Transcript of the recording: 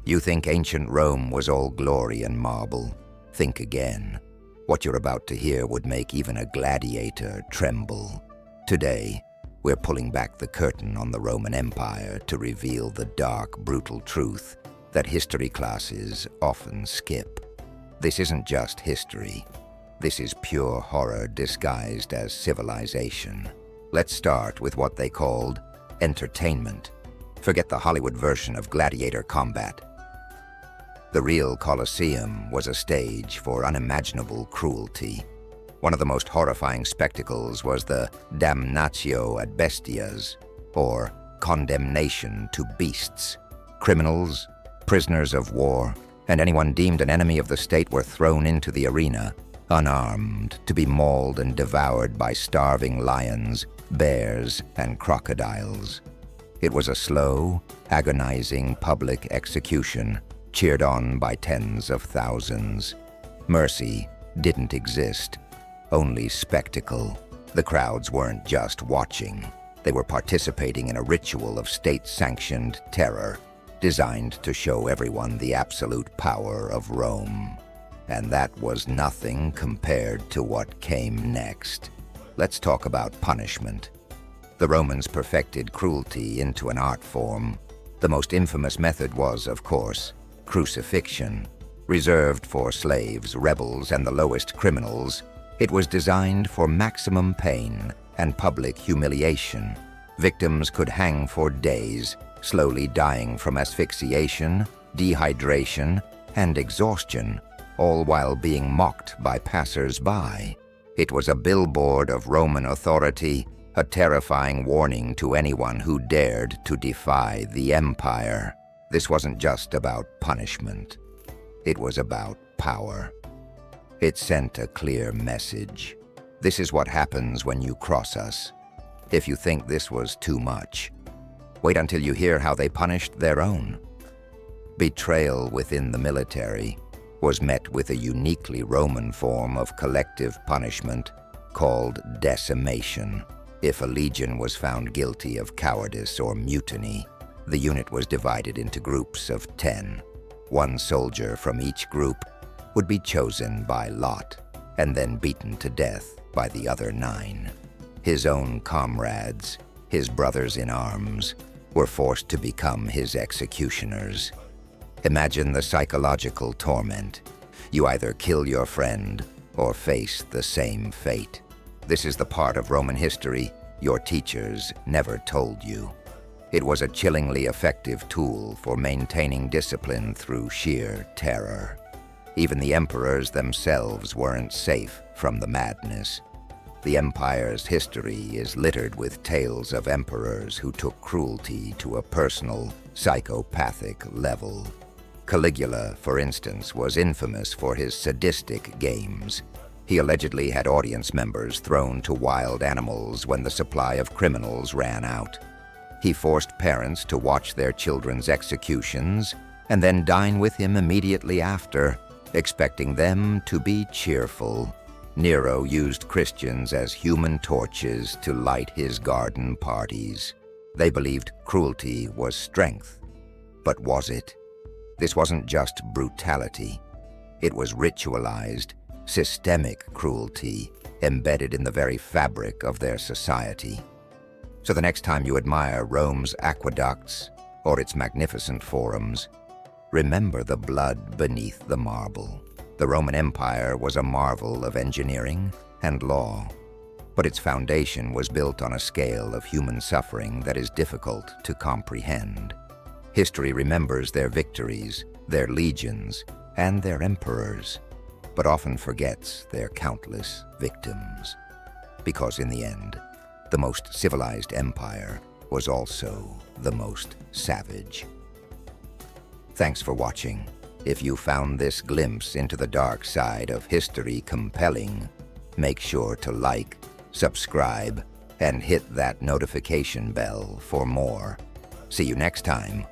You think ancient Rome was all glory and marble? Think again. What you're about to hear would make even a gladiator tremble. Today, we're pulling back the curtain on the Roman Empire to reveal the dark, brutal truth that history classes often skip. This isn't just history. This is pure horror disguised as civilization. Let's start with what they called entertainment. Forget the Hollywood version of gladiator combat. The real Colosseum was a stage for unimaginable cruelty. One of the most horrifying spectacles was the damnatio ad bestias, or condemnation to beasts. Criminals, prisoners of war, and anyone deemed an enemy of the state were thrown into the arena, unarmed, to be mauled and devoured by starving lions, bears, and crocodiles. It was a slow, agonizing public execution, cheered on by tens of thousands. Mercy didn't exist, only spectacle. The crowds weren't just watching. They were participating in a ritual of state-sanctioned terror, designed to show everyone the absolute power of Rome. And that was nothing compared to what came next. Let's talk about punishment. The Romans perfected cruelty into an art form. The most infamous method was, of course, crucifixion. Reserved for slaves, rebels, and the lowest criminals, it was designed for maximum pain and public humiliation. Victims could hang for days, slowly dying from asphyxiation, dehydration, and exhaustion, all while being mocked by passers-by. It was a billboard of Roman authority, a terrifying warning to anyone who dared to defy the empire. This wasn't just about punishment. It was about power. It sent a clear message. This is what happens when you cross us. If you think this was too much, wait until you hear how they punished their own. Betrayal within the military was met with a uniquely Roman form of collective punishment called decimation. If a legion was found guilty of cowardice or mutiny, the unit was divided into groups of 10. One soldier from each group would be chosen by lot and then beaten to death by the other 9. His own comrades, his brothers in arms, were forced to become his executioners. Imagine the psychological torment. You either kill your friend or face the same fate. This is the part of Roman history your teachers never told you. It was a chillingly effective tool for maintaining discipline through sheer terror. Even the emperors themselves weren't safe from the madness. The empire's history is littered with tales of emperors who took cruelty to a personal, psychopathic level. Caligula, for instance, was infamous for his sadistic games. He allegedly had audience members thrown to wild animals when the supply of criminals ran out. He forced parents to watch their children's executions and then dine with him immediately after, expecting them to be cheerful. Nero used Christians as human torches to light his garden parties. They believed cruelty was strength. But was it? This wasn't just brutality. It was ritualized, systemic cruelty embedded in the very fabric of their society. So the next time you admire Rome's aqueducts or its magnificent forums, remember the blood beneath the marble. The Roman Empire was a marvel of engineering and law, but its foundation was built on a scale of human suffering that is difficult to comprehend. History remembers their victories, their legions, and their emperors, but often forgets their countless victims. Because in the end, the most civilized empire was also the most savage. Thanks for watching. If you found this glimpse into the dark side of history compelling, make sure to like, subscribe, and hit that notification bell for more. See you next time